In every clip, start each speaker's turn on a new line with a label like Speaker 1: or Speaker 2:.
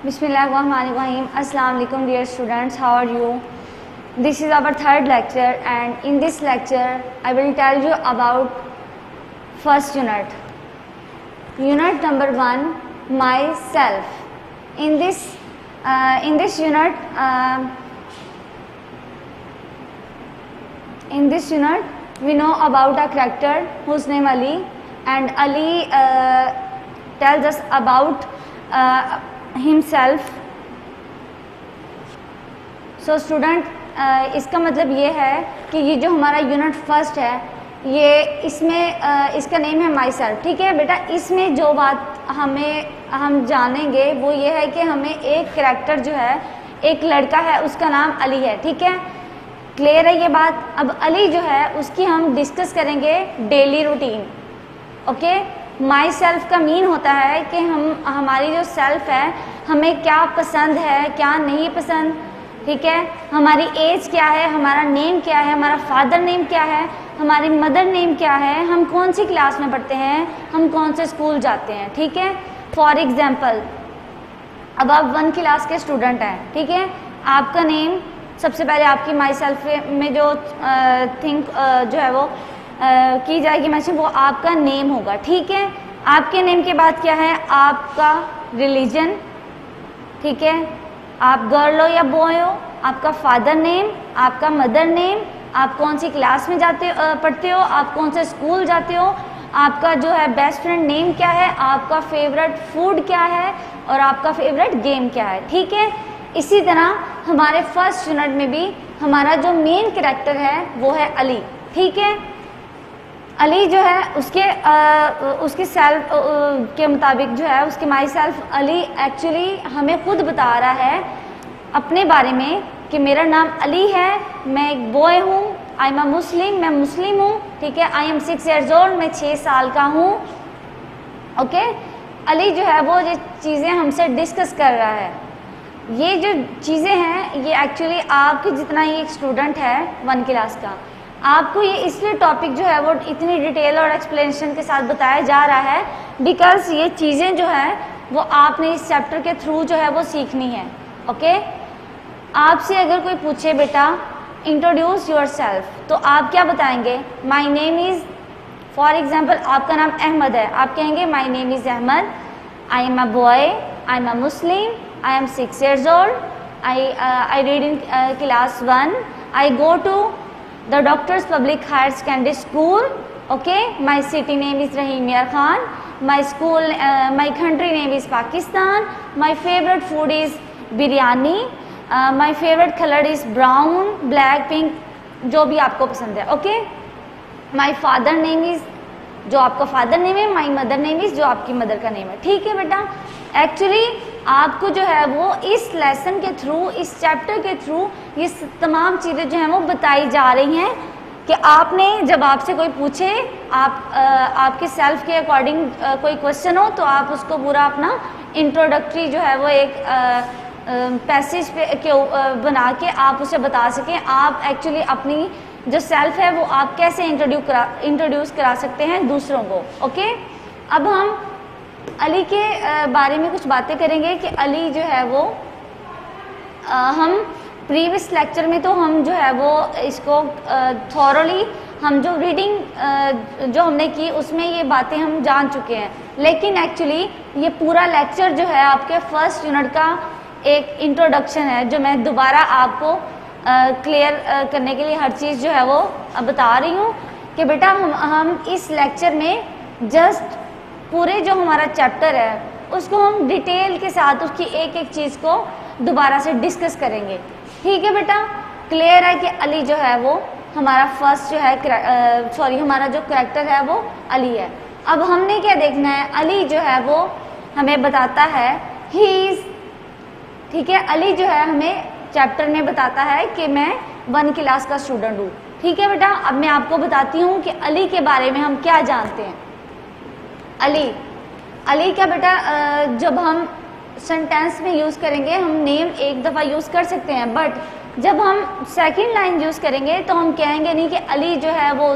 Speaker 1: Bismillahirrahmanirrahim. Assalamu alaikum dear students, how are you? This is our third lecture, and in this lecture I will tell you about first unit. Unit number 1, myself. In this unit we know about a character whose name Ali, and Ali tells us about himself. So student, इसका मतलब ये है कि ये जो हमारा unit first है, ये इसमें इसका नेम है माई सेल्फ. ठीक है बेटा, इसमें जो बात हम जानेंगे वो ये है कि हमें एक कैरेक्टर जो है, एक लड़का है, उसका नाम अली है. ठीक है, क्लियर है ये बात. अब अली जो है उसकी हम डिस्कस करेंगे daily routine. Okay, my self का मीन होता है कि हमारी जो सेल्फ है, हमें क्या पसंद है, क्या नहीं पसंद. ठीक है, हमारी एज क्या है, हमारा नेम क्या है, हमारा फादर नेम क्या है, हमारी मदर नेम क्या है, हम कौन सी क्लास में पढ़ते हैं, हम कौन से स्कूल जाते हैं. ठीक है, फॉर एग्जाम्पल, अब आप 1 क्लास के स्टूडेंट हैं. ठीक है, आपका नेम सबसे पहले आपकी माई सेल्फ में जो थिंक जो है वो की जाएगी मैंशन, वो आपका नेम होगा. ठीक है, आपके नेम के बाद क्या है, आपका रिलीजन. ठीक है, आप गर्ल हो या बॉय हो, आपका फादर नेम, आपका मदर नेम, आप कौन सी क्लास में पढ़ते हो, आप कौन से स्कूल जाते हो, आपका जो है बेस्ट फ्रेंड नेम क्या है, आपका फेवरेट फूड क्या है, और आपका फेवरेट गेम क्या है. ठीक है, इसी तरह हमारे फर्स्ट यूनिट में भी हमारा जो मेन कैरेक्टर है वो है अली. ठीक है, अली जो है उसके सेल्फ के मुताबिक जो है, उसके माई सेल्फ अली एक्चुअली हमें खुद बता रहा है अपने बारे में कि मेरा नाम अली है, मैं एक बॉय हूँ, आई एम अ मुस्लिम, मैं मुस्लिम हूँ. ठीक है, आई एम 6 years old, मैं 6 साल का हूँ. ओके, अली जो है वो ये चीज़ें हमसे डिस्कस कर रहा है. ये जो चीज़ें हैं ये एक्चुअली आपके जितना ही एक स्टूडेंट है 1 क्लास का, आपको ये इसलिए टॉपिक जो है वो इतनी डिटेल और एक्सप्लेनेशन के साथ बताया जा रहा है बिकॉज ये चीज़ें जो है वो आपने इस चैप्टर के थ्रू जो है वो सीखनी है. ओके, आपसे अगर कोई पूछे बेटा इंट्रोड्यूस योर सेल्फ, तो आप क्या बताएंगे, my name is, for example आपका नाम अहमद है, आप कहेंगे my name is Ahmed, I am a boy, I am a Muslim, I am 6 years old, I read in class 1, I go to the Doctors Public Higher Secondary School. Okay, my city name is Rahim Yar Khan, my school my country name is Pakistan, my favorite food is biryani, my favorite color is brown, black, pink, जो भी आपको पसंद है. Okay, my father name is, जो आपका father name है, my mother name is, जो आपकी मदर का नेम है. ठीक है बेटा, एक्चुअली आपको जो है वो इस लेसन के थ्रू, इस चैप्टर के थ्रू ये तमाम चीज़ें जो हैं वो बताई जा रही हैं कि आपने जब आपसे कोई पूछे, आपके सेल्फ के अकॉर्डिंग कोई क्वेश्चन हो, तो आप उसको पूरा अपना इंट्रोडक्टरी जो है वो एक पैसेज पे बना के आप उसे बता सकें. आप एक्चुअली अपनी जो सेल्फ है वो आप कैसे इंट्रोड्यूस करा सकते हैं दूसरों को. ओके, अब हम अली के बारे में कुछ बातें करेंगे कि अली जो है वो हम प्रीवियस लेक्चर में तो हम जो है वो इसको थॉरली हम जो रीडिंग जो हमने की उसमें ये बातें हम जान चुके हैं, लेकिन एक्चुअली ये पूरा लेक्चर जो है आपके फर्स्ट यूनिट का एक इंट्रोडक्शन है, जो मैं दोबारा आपको क्लियर करने के लिए हर चीज़ जो है वो बता रही हूँ कि बेटा हम इस लेक्चर में जस्ट पूरे जो हमारा चैप्टर है उसको हम डिटेल के साथ उसकी एक एक चीज़ को दोबारा से डिस्कस करेंगे. ठीक है बेटा, क्लियर है कि अली जो है वो हमारा फर्स्ट जो है हमारा जो करैक्टर है वो अली है. अब हमने क्या देखना है, अली जो है वो हमें बताता है ही इज़. ठीक है, अली जो है हमें चैप्टर में बताता है कि मैं 1 क्लास का स्टूडेंट हूँ. ठीक है बेटा, अब मैं आपको बताती हूँ कि अली के बारे में हम क्या जानते हैं. अली का बेटा जब हम सेंटेंस में यूज़ करेंगे हम नेम एक दफ़ा यूज़ कर सकते हैं, बट जब हम सेकंड लाइन यूज़ करेंगे तो हम कहेंगे नहीं कि अली जो है वो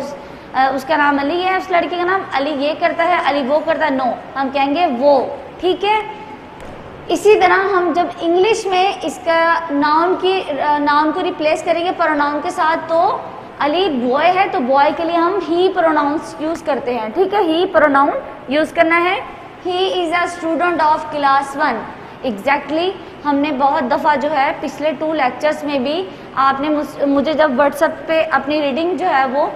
Speaker 1: उसका नाम अली है, उस लड़के का नाम अली ये करता है, अली वो करता है. नो, हम कहेंगे वो. ठीक है, इसी तरह हम जब इंग्लिश में इसका नाउन को रिप्लेस करेंगे प्रोनाउन के साथ, तो अली बॉय है तो बॉय के लिए हम ही प्रोनाउंस यूज करते हैं, ठीक है, ही प्रोनाउन यूज करना है। He is a student of class 1। Exactly हमने बहुत दफ़ा जो है पिछले 2 लेक्चर्स में भी आपने मुझे जब व्हाट्सएप पे अपनी रीडिंग जो है वो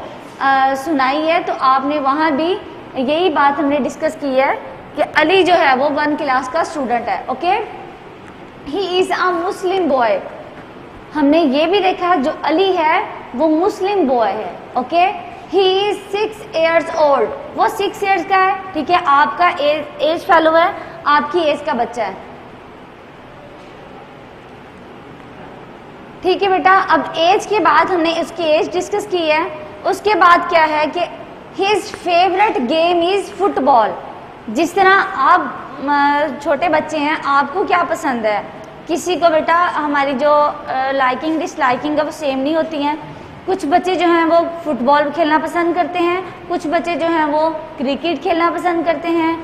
Speaker 1: सुनाई है, तो आपने वहाँ भी यही बात हमने डिस्कस की है कि अली जो है वो 1 क्लास का स्टूडेंट है। Okay, he is a Muslim boy. हमने ये भी देखा जो अली है वो मुस्लिम बॉय है। Okay, he is 6 years old. वो 6 years का है, ठीक है, आपका एज फेलो है, आपकी एज का बच्चा है, ठीक है बेटा। अब एज के बाद हमने उसकी एज डिस्कस की है। उसके बाद क्या है कि his favourite game is football. जिस तरह आप छोटे बच्चे हैं, आपको क्या पसंद है, किसी को बेटा हमारी जो लाइकिंग डिसलाइकिंग है वो सेम नहीं होती हैं। कुछ बच्चे जो हैं वो फुटबॉल खेलना पसंद करते हैं, कुछ बच्चे जो हैं वो क्रिकेट खेलना पसंद करते हैं,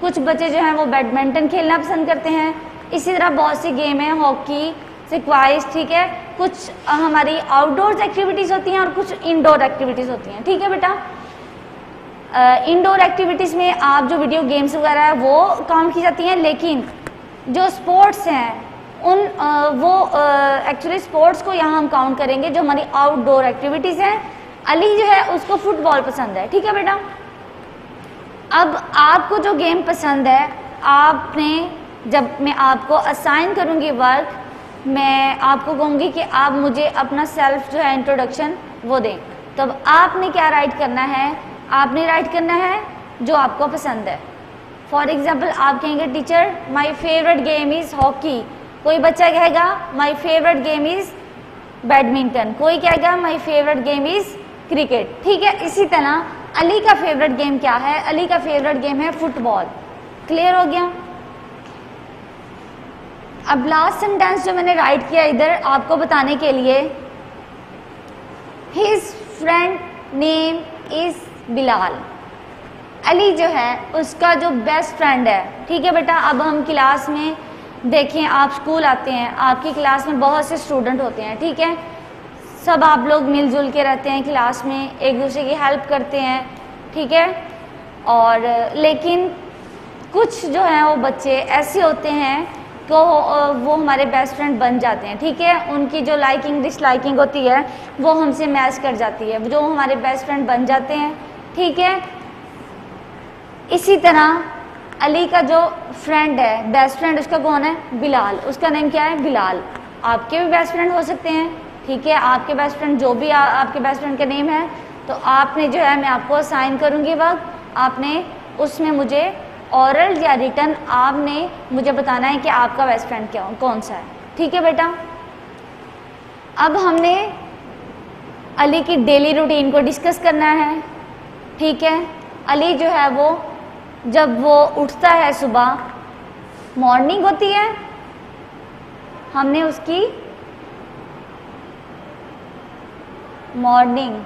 Speaker 1: कुछ बच्चे जो हैं वो बैडमिंटन खेलना पसंद करते हैं। इसी तरह बहुत सी गेम है, हॉकी, स्क्वाइश, ठीक है, कुछ हमारी आउटडोर एक्टिविटीज़ होती हैं और कुछ इंडोर एक्टिविटीज़ होती हैं, ठीक है बेटा। इंडोर एक्टिविटीज़ में आप जो वीडियो गेम्स वगैरह है वो काउंट की जाती हैं, लेकिन जो स्पोर्ट्स हैं वो एक्चुअली स्पोर्ट्स को यहाँ हम काउंट करेंगे जो हमारी आउटडोर एक्टिविटीज़ हैं। अली जो है उसको फुटबॉल पसंद है, ठीक है बेटा। अब आपको जो गेम पसंद है, आपने जब मैं आपको असाइन करूँगी वर्क, मैं आपको कहूँगी कि आप मुझे अपना सेल्फ जो है इंट्रोडक्शन वो दें। तो अब आपने क्या राइट करना है, आपने राइट करना है जो आपको पसंद है। फॉर एग्जाम्पल आप कहेंगे teacher my favourite game is hockey, कोई बच्चा कहेगा my favourite game is badminton, कोई कहेगा my favourite game is cricket, ठीक है। इसी तरह अली का फेवरेट गेम क्या है, अली का फेवरेट गेम है फुटबॉल। क्लियर हो गया। अब लास्ट सेंटेंस जो मैंने राइट किया इधर आपको बताने के लिए, his friend name is Bilal. Ali जो है उसका जो बेस्ट फ्रेंड है, ठीक है बेटा। अब हम क्लास में देखें, आप स्कूल आते हैं, आपकी क्लास में बहुत से स्टूडेंट होते हैं, ठीक है, सब आप लोग मिलजुल के रहते हैं क्लास में, एक दूसरे की हेल्प करते हैं, ठीक है। और लेकिन कुछ जो हैं वो बच्चे ऐसे होते हैं तो वो हमारे बेस्ट फ्रेंड बन जाते हैं, ठीक है। उनकी जो लाइकिंग डिसलाइकिंग होती है वो हमसे मैच कर जाती है, जो हमारे बेस्ट फ्रेंड बन जाते हैं, ठीक है। इसी तरह अली का जो फ्रेंड है, बेस्ट फ्रेंड, उसका कौन है, बिलाल। उसका नेम क्या है, बिलाल। आपके भी बेस्ट फ्रेंड हो सकते हैं, ठीक है, आपके बेस्ट फ्रेंड जो भी आपके बेस्ट फ्रेंड का नेम है, तो आपने जो है मैं आपको असाइन करूँगी वक्त, आपने उसमें मुझे ऑरल या रिटन आपने मुझे बताना है कि आपका बेस्ट फ्रेंड कौन सा है, ठीक है बेटा। अब हमने अली की डेली रूटीन को डिस्कस करना है, ठीक है। अली जो है वो जब वो उठता है सुबह, मॉर्निंग होती है, हमने उसकी मॉर्निंग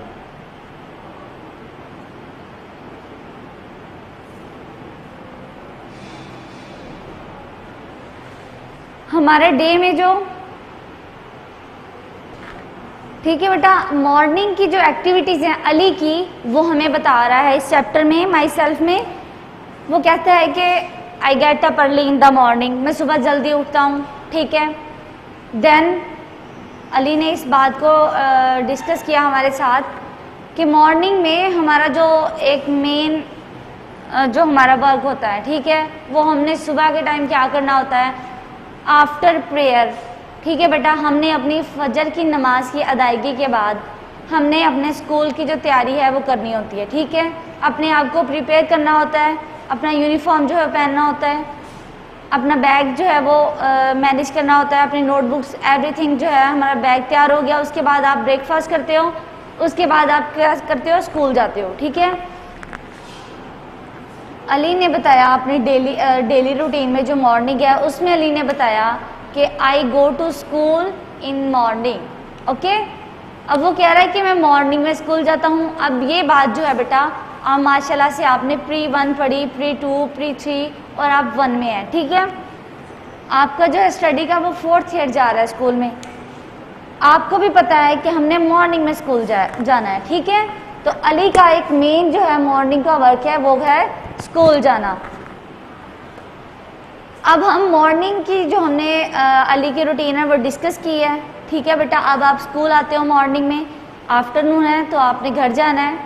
Speaker 1: हमारे डे में जो, ठीक है बेटा, मॉर्निंग की जो एक्टिविटीज़ हैं अली की वो हमें बता रहा है इस चैप्टर में, माई सेल्फ में। वो कहता है कि I get up early in the morning, मैं सुबह जल्दी उठता हूँ, ठीक है। देन अली ने इस बात को डिस्कस किया हमारे साथ कि मॉर्निंग में हमारा जो एक मेन जो हमारा वर्क होता है, ठीक है, वो हमने सुबह के टाइम क्या करना होता है, आफ्टर प्रेयर, ठीक है बेटा, हमने अपनी फजर की नमाज की अदायगी के बाद हमने अपने स्कूल की जो तैयारी है वो करनी होती है, ठीक है। अपने आप को प्रिपेयर करना होता है, अपना यूनिफॉर्म जो है पहनना होता है, अपना बैग जो है वो मैनेज करना होता है, अपनी नोटबुक्स एवरीथिंग जो है, हमारा बैग तैयार हो गया, उसके बाद आप ब्रेकफास्ट करते हो, उसके बाद आप क्या करते हो, स्कूल जाते हो, ठीक है। अली ने बताया अपनी डेली रूटीन में जो मॉर्निंग है उसमें अली ने बताया कि I go to school in morning, okay. अब वो कह रहा है कि मैं मॉर्निंग में स्कूल जाता हूँ। अब ये बात जो है बेटा, आप माशाल्लाह से आपने प्री 1 पढ़ी, प्री 2, प्री 3 और आप 1 में है, ठीक है। आपका जो है स्टडी का वो 4th ईयर जा रहा है स्कूल में, आपको भी पता है कि हमने मॉर्निंग में स्कूल जाना है, ठीक है। तो अली का एक मेन जो है मॉर्निंग का वर्क है वो है स्कूल जाना। अब हम मॉर्निंग की जो हमने अली की रूटीन है वो डिस्कस की है, ठीक है बेटा। अब आप स्कूल आते हो मॉर्निंग में, आफ्टरनून है तो आपने घर जाना है,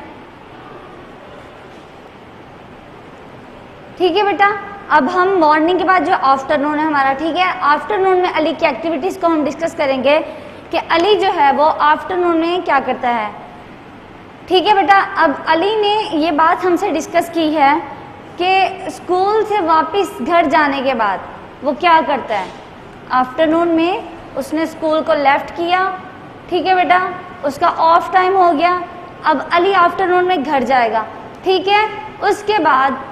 Speaker 1: ठीक है बेटा। अब हम मॉर्निंग के बाद जो आफ्टरनून है हमारा, ठीक है, आफ्टरनून में अली की एक्टिविटीज़ को हम डिस्कस करेंगे कि अली जो है वो आफ्टरनून में क्या करता है, ठीक है बेटा। अब अली ने ये बात हमसे डिस्कस की है कि स्कूल से वापस घर जाने के बाद वो क्या करता है। आफ्टरनून में उसने स्कूल को लेफ्ट किया, ठीक है बेटा, उसका ऑफ टाइम हो गया। अब अली आफ्टरनून में घर जाएगा, ठीक है। उसके बाद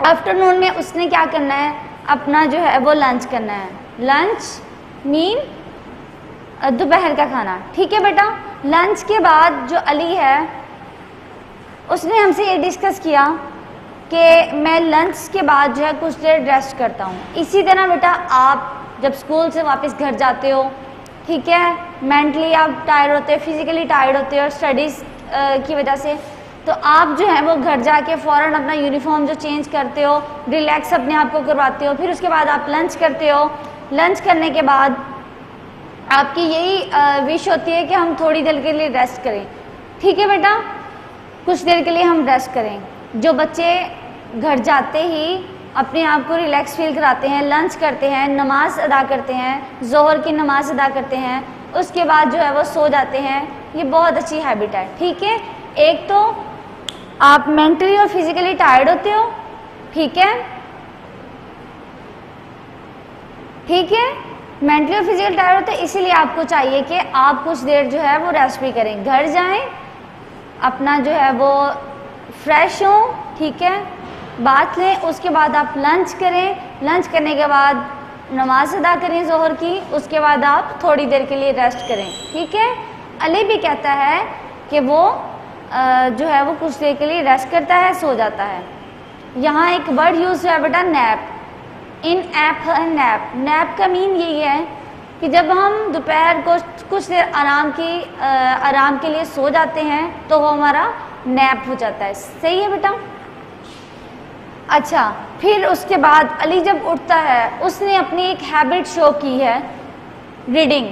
Speaker 1: आफ्टरनून में उसने क्या करना है, अपना जो है वो लंच करना है। लंच मीन दोपहर का खाना, ठीक है बेटा। लंच के बाद जो अली है उसने हमसे ये डिस्कस किया कि मैं लंच के बाद जो है कुछ देर रेस्ट करता हूँ। इसी तरह बेटा आप जब स्कूल से वापस घर जाते हो, ठीक है, मेंटली आप टायर्ड होते हो, फिजिकली टायर्ड होते हो स्टडीज़ की वजह से, तो आप जो है वो घर जाके फ़ौरन अपना यूनिफॉर्म जो चेंज करते हो, रिलैक्स अपने आप को करवाते हो, फिर उसके बाद आप लंच करते हो। लंच करने के बाद आपकी यही विश होती है कि हम थोड़ी देर के लिए रेस्ट करें, ठीक है बेटा, कुछ देर के लिए हम रेस्ट करें। जो बच्चे घर जाते ही अपने आप को रिलैक्स फील कराते हैं, लंच करते हैं, नमाज अदा करते हैं, ज़ोहर की नमाज अदा करते हैं, उसके बाद जो है वो सो जाते हैं, ये बहुत अच्छी हैबिट है, ठीक है। एक तो आप मेंटली और फिजिकली टायर्ड होते हो, ठीक है, ठीक है, मेंटली और फिजिकली टायर्ड होते हैं, इसीलिए आपको चाहिए कि आप कुछ देर जो है वो रेस्ट भी करें, घर जाएं, अपना जो है वो फ्रेश हो, ठीक है, बात लें, उसके बाद आप लंच करें। लंच करने के बाद नमाज अदा करें ज़ोहर की, उसके बाद आप थोड़ी देर के लिए रेस्ट करें, ठीक है। अली भी कहता है कि वो जो है वो कुछ देर के लिए रेस्ट करता है, सो जाता है। यहाँ एक वर्ड यूज़ है बेटा नैप, इन ऐप है नैप। नैप का मीन यही है कि जब हम दोपहर को कुछ देर आराम के लिए सो जाते हैं तो वो हमारा नैप हो जाता है, सही है बेटा। अच्छा, फिर उसके बाद अली जब उठता है उसने अपनी एक हैबिट शो की है, रीडिंग,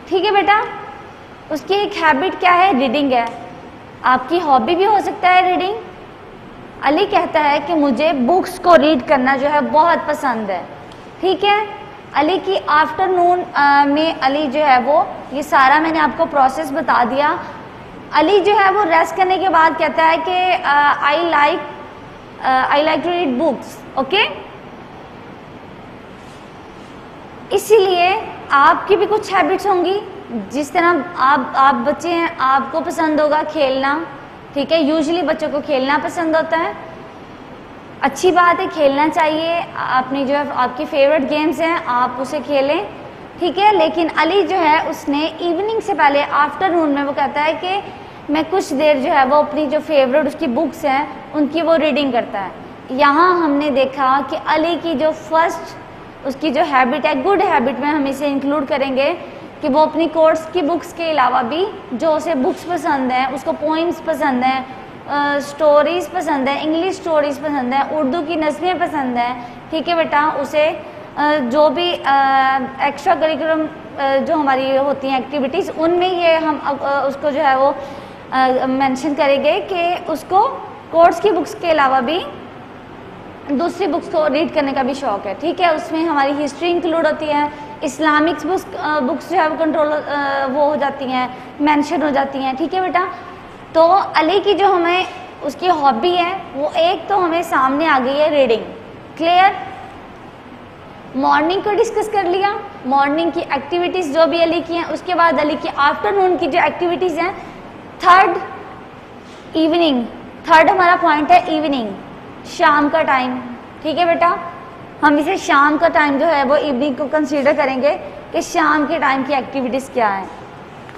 Speaker 1: ठीक है बेटा। उसकी एक हैबिट क्या है, रीडिंग है। आपकी हॉबी भी हो सकता है रीडिंग। अली कहता है कि मुझे बुक्स को रीड करना जो है बहुत पसंद है, ठीक है। अली की आफ्टरनून में अली जो है वो, ये सारा मैंने आपको प्रोसेस बता दिया। अली जो है वो रेस्ट करने के बाद कहता है कि I like to read books, okay. इसीलिए आपकी भी कुछ हैबिट्स होंगी, जिस तरह आप बच्चे हैं, आपको पसंद होगा खेलना, ठीक है। यूजुअली बच्चों को खेलना पसंद होता है, अच्छी बात है, खेलना चाहिए। अपनी जो है आपकी फेवरेट गेम्स हैं आप उसे खेलें, ठीक है। लेकिन अली जो है उसने इवनिंग से पहले आफ्टरनून में वो कहता है कि मैं कुछ देर जो है वो अपनी जो फेवरेट उसकी बुक्स हैं उनकी वो रीडिंग करता है। यहाँ हमने देखा कि अली की जो फर्स्ट उसकी जो हैबिट है, गुड हैबिट में हम इसे इंक्लूड करेंगे कि वो अपनी कोर्स की बुक्स के अलावा भी जो उसे बुक्स पसंद हैं, उसको पोइम्स पसंद हैं, स्टोरीज़ पसंद है, इंग्लिश स्टोरीज़ पसंद है, उर्दू की नज़में पसंद हैं, ठीक है बेटा। उसे जो भी एक्स्ट्रा करिकुलम जो हमारी होती हैं एक्टिविटीज़, उनमें ये हम उसको जो है वो मेंशन करेंगे कि उसको कोर्स की बुक्स के अलावा भी दूसरी बुक्स को रीड करने का भी शौक़ है, ठीक है। उसमें हमारी हिस्ट्री इंक्लूड होती है, इस्लामिक्स बुक्स जो है वो कंट्रोल वो हो जाती हैं, मेंशन हो जाती हैं, ठीक है बेटा। तो अली की जो हमें उसकी हॉबी है वो एक तो हमें सामने आ गई है, रीडिंग, क्लियर। मॉर्निंग को डिस्कस कर लिया, मॉर्निंग की एक्टिविटीज़ जो भी अली की हैं। उसके बाद अली की आफ्टरनून की जो एक्टिविटीज़ हैं। Third, evening. थर्ड हमारा पॉइंट है इवनिंग, शाम का टाइम, ठीक है बेटा। हम इसे शाम का टाइम जो है वो इवनिंग को कंसीडर करेंगे कि शाम के टाइम की एक्टिविटीज़ क्या हैं।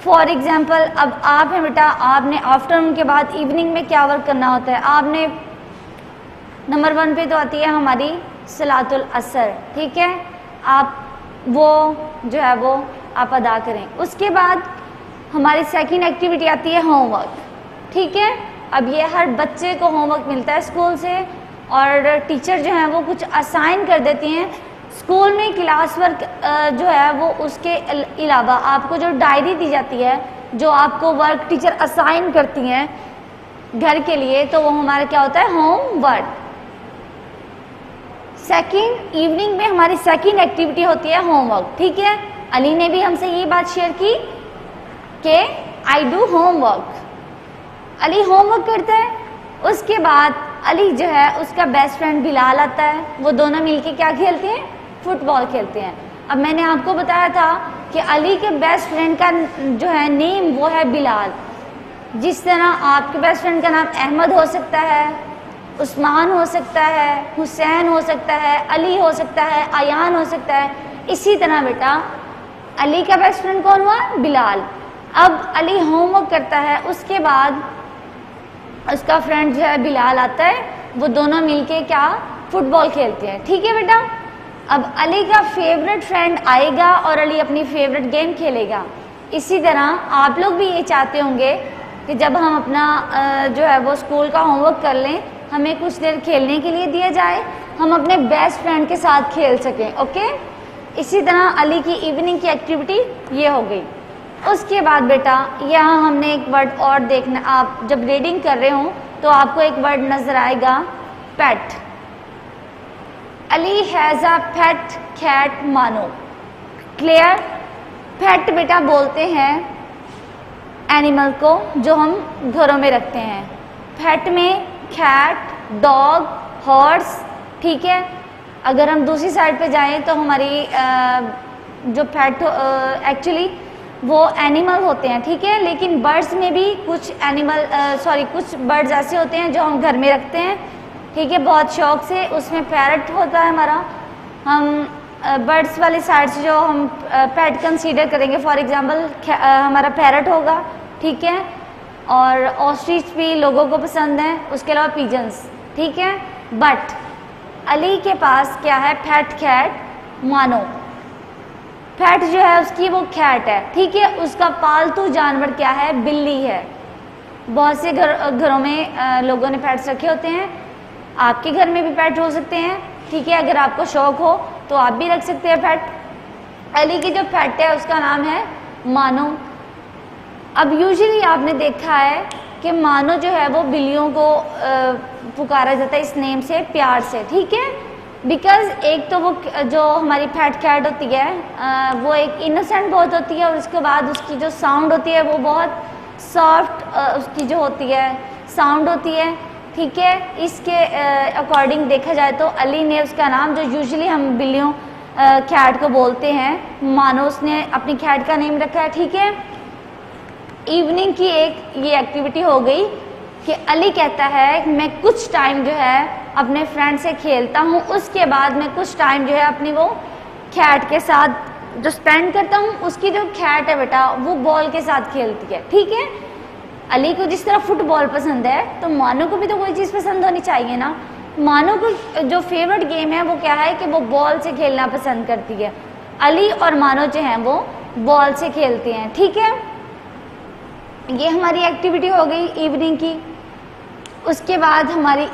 Speaker 1: फॉर एग्ज़ाम्पल, अब आप हैं बेटा, आपने आफ्टरनून के बाद इवनिंग में क्या वर्क करना होता है। आपने नंबर 1 पे तो आती है हमारी सलातुल असर, ठीक है। आप वो जो है वो आप अदा करें। उसके बाद हमारी सेकंड एक्टिविटी आती है होमवर्क, ठीक है। अब ये हर बच्चे को होमवर्क मिलता है स्कूल से, और टीचर जो है वो कुछ असाइन कर देती हैं। स्कूल में क्लास वर्क जो है वो उसके अलावा आपको जो डायरी दी जाती है, जो आपको वर्क टीचर असाइन करती हैं घर के लिए, तो वो हमारा क्या होता है, होमवर्क। सेकंड इवनिंग में हमारी सेकंड एक्टिविटी होती है होमवर्क, ठीक है। अली ने भी हमसे ये बात शेयर की कि I do homework. Ali homework करता है। उसके बाद अली जो है उसका बेस्ट फ्रेंड बिलाल आता है, वो दोनों मिलके क्या खेलते हैं, फुटबॉल खेलते हैं। अब मैंने आपको बताया था कि अली के बेस्ट फ्रेंड का जो है नेम वो है बिलाल। जिस तरह आपके बेस्ट फ्रेंड का नाम अहमद हो सकता है, उस्मान हो सकता है, हुसैन हो सकता है, अली हो सकता है, आयान हो सकता है, इसी तरह बेटा अली का बेस्ट फ्रेंड कौन हुआ, बिलाल। अब अली होमवर्क करता है, उसके बाद उसका फ्रेंड जो है बिलाल आता है, वो दोनों मिलके क्या फुटबॉल खेलते हैं, ठीक है बेटा। अब अली का फेवरेट फ्रेंड आएगा और अली अपनी फेवरेट गेम खेलेगा। इसी तरह आप लोग भी ये चाहते होंगे कि जब हम अपना जो है वो स्कूल का होमवर्क कर लें, हमें कुछ देर खेलने के लिए दिया जाए, हम अपने बेस्ट फ्रेंड के साथ खेल सकें, ओके। इसी तरह अली की इवनिंग की एक्टिविटी ये हो गई। उसके बाद बेटा यहाँ हमने एक वर्ड और देखना, आप जब रीडिंग कर रहे हो तो आपको एक वर्ड नजर आएगा, pet. Ali has a pet cat मानो। क्लियर। पेट बेटा बोलते हैं एनिमल को जो हम घरों में रखते हैं। पेट में कैट, डॉग, हॉर्स, ठीक है। अगर हम दूसरी साइड पे जाएं तो हमारी जो पेट एक्चुअली वो एनिमल होते हैं, ठीक है। लेकिन बर्ड्स में भी कुछ कुछ बर्ड्स ऐसे होते हैं जो हम घर में रखते हैं, ठीक है, बहुत शौक से। उसमें पैरट होता है हमारा। हम बर्ड्स वाली साइड से जो हम पेट कंसीडर करेंगे, फॉर एग्जांपल हमारा पैरट होगा, ठीक है। और ऑस्ट्रिच भी लोगों को पसंद है, उसके अलावा पिजन्स, ठीक है। बट अली के पास क्या है, पेट कैट मानो। पेट जो है उसकी वो कैट है, ठीक है। उसका पालतू जानवर क्या है, बिल्ली है। बहुत से घरों में लोगों ने पेट्स रखे होते हैं। आपके घर में भी पेट हो सकते हैं, ठीक है। अगर आपको शौक हो तो आप भी रख सकते हैं पेट। अली की जो पेट है उसका नाम है मानो। अब यूजुअली आपने देखा है कि मानो जो है वो बिल्लियों को पुकारा जाता है इस नेम से, प्यार से, ठीक है। बिकॉज एक तो वो जो हमारी पेट कैट होती है वो एक इनोसेंट बहुत होती है, और उसके बाद उसकी जो साउंड होती है वो बहुत सॉफ्ट उसकी जो होती है साउंड होती है, ठीक है। इसके अकॉर्डिंग देखा जाए तो अली ने उसका नाम, जो यूजुअली हम बिल्लियों कैट को बोलते हैं, मानो उसने अपनी कैट का नेम रखा है, ठीक है। इवनिंग की एक ये एक्टिविटी हो गई कि अली कहता है मैं कुछ टाइम जो है अपने फ्रेंड से खेलता हूँ, उसके बाद मैं कुछ टाइम जो है अपनी वो कैट के साथ जो स्पेंड करता हूँ। उसकी जो कैट है बेटा वो बॉल के साथ खेलती है, ठीक है। अली को जिस तरह फुटबॉल पसंद है तो मानो को भी तो कोई चीज़ पसंद होनी चाहिए ना। मानो को जो फेवरेट गेम है वो क्या है कि वो बॉल से खेलना पसंद करती है। अली और मानो जो हैं वो बॉल से खेलते हैं, ठीक है। ये हमारी एक्टिविटी हो गई इवनिंग की। उसके बाद हमारी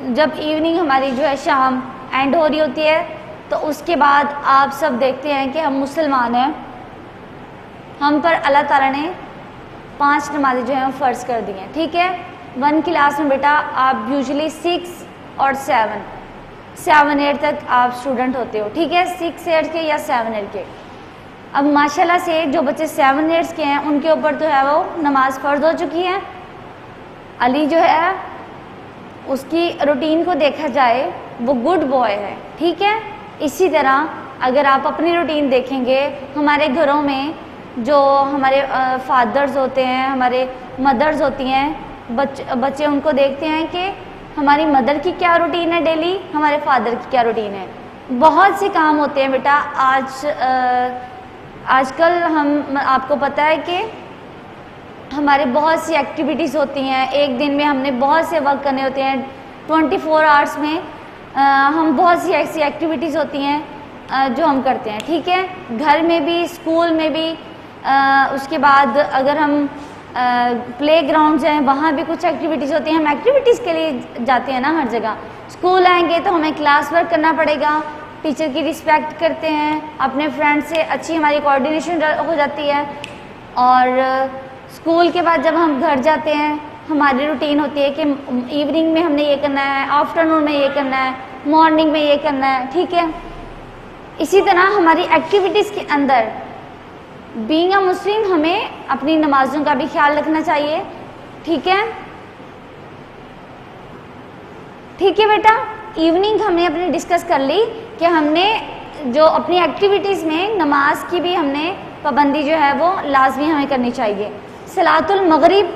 Speaker 1: जब इवनिंग हमारी जो है शाम एंड हो रही होती है, तो उसके बाद आप सब देखते हैं कि हम मुसलमान हैं, हम पर अल्लाह ताला ने 5 नमाज़ें जो हैं फ़र्ज़ कर दी हैं, ठीक है। 1 क्लास में बेटा आप यूजुअली 6 और 7 8 तक आप स्टूडेंट होते हो, ठीक है। 6 8 के या 7 8 के। अब माशाल्लाह से जो बच्चे 7 8 के हैं उनके ऊपर तो है वो नमाज फ़र्ज हो चुकी है। अली जो है उसकी रूटीन को देखा जाए वो गुड बॉय है, ठीक है। इसी तरह अगर आप अपनी रूटीन देखेंगे, हमारे घरों में जो हमारे फादर्स होते हैं, हमारे मदर्स होती हैं, बच्चे उनको देखते हैं कि हमारी मदर की क्या रूटीन है डेली, हमारे फादर की क्या रूटीन है। बहुत से काम होते हैं बेटा आजकल हम आपको पता है कि हमारे बहुत सी एक्टिविटीज़ होती हैं। एक दिन में हमने बहुत से वर्क करने होते हैं, 24 आवर्स में हम बहुत सी ऐसी एक्टिविटीज़ होती हैं जो हम करते हैं, ठीक है, घर में भी, स्कूल में भी। उसके बाद अगर हम प्ले ग्राउंड हैं, वहाँ भी कुछ एक्टिविटीज़ होती हैं। हम एक्टिविटीज़ के लिए जाते हैं ना हर जगह। स्कूल आएंगे तो हमें क्लास वर्क करना पड़ेगा, टीचर की रिस्पेक्ट करते हैं, अपने फ्रेंड से अच्छी हमारी कोऑर्डिनेशन हो जाती है। और स्कूल के बाद जब हम घर जाते हैं, हमारी रूटीन होती है कि इवनिंग में हमने ये करना है, आफ्टरनून में ये करना है, मॉर्निंग में ये करना है, ठीक है। इसी तरह हमारी एक्टिविटीज़ के अंदर बीइंग अ मुस्लिम हमें अपनी नमाज़ों का भी ख्याल रखना चाहिए, ठीक है। ठीक है बेटा, इवनिंग हमने अपनी डिस्कस कर ली कि हमने जो अपनी एक्टिविटीज़ में नमाज की भी हमने पाबंदी जो है वो लाजमी हमें करनी चाहिए। सलातुल मगरिब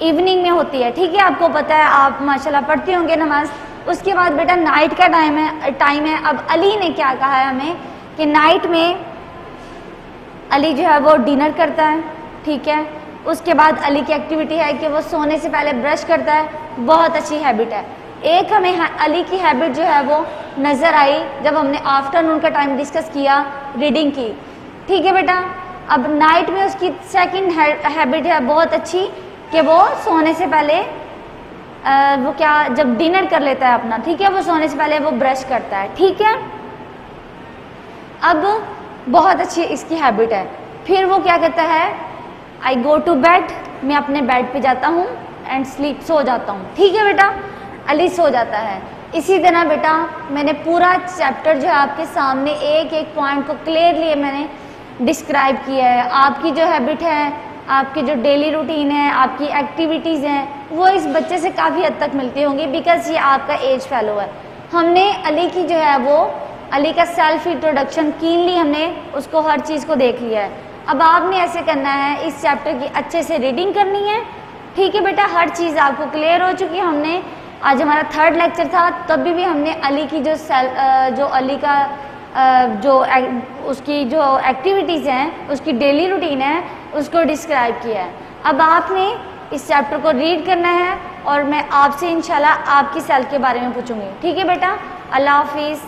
Speaker 1: इवनिंग में होती है, ठीक है, आपको पता है, आप माशाल्लाह पढ़ते होंगे नमाज। उसके बाद बेटा नाइट का टाइम है। अब अली ने क्या कहा है हमें कि नाइट में अली जो है वो डिनर करता है, ठीक है। उसके बाद अली की एक्टिविटी है कि वो सोने से पहले ब्रश करता है, बहुत अच्छी हैबिट है। एक हमें अली की हैबिट जो है वो नज़र आई जब हमने आफ्टरनून का टाइम डिस्कस किया रीडिंग की, ठीक है बेटा। अब नाइट में उसकी सेकंड हैबिट है बहुत अच्छी कि वो सोने से पहले वो क्या जब डिनर कर लेता है अपना, ठीक है, वो सोने से पहले वो ब्रश करता है, ठीक है। अब बहुत अच्छी इसकी हैबिट है। फिर वो क्या कहता है, आई गो टू बेड, मैं अपने बेड पे जाता हूँ एंड स्लीप, सो जाता हूँ, ठीक है बेटा। अली सो जाता है। इसी तरह बेटा मैंने पूरा चैप्टर जो है आपके सामने एक एक पॉइंट को क्लियरली मैंने डिस्क्राइब किया है। आपकी जो हैबिट है, आपकी जो डेली रूटीन है, आपकी एक्टिविटीज़ हैं, वो इस बच्चे से काफ़ी हद तक मिलती होंगी बिकॉज ये आपका एज फेलो है। हमने अली की जो है वो अली का सेल्फ इंट्रोडक्शन कीनली हमने उसको हर चीज़ को देख लिया है। अब आपने ऐसे करना है, इस चैप्टर की अच्छे से रीडिंग करनी है, ठीक है बेटा। हर चीज़ आपको क्लियर हो चुकी है। हमने आज हमारा 3rd लेक्चर था, तभी भी हमने अली की जो अली का उसकी जो एक्टिविटीज़ हैं, उसकी डेली रूटीन है, उसको डिस्क्राइब किया है। अब आपने इस चैप्टर को रीड करना है और मैं आपसे इंशाल्लाह आपकी सेल्फ के बारे में पूछूंगी, ठीक है बेटा। अल्लाह हाफिज़।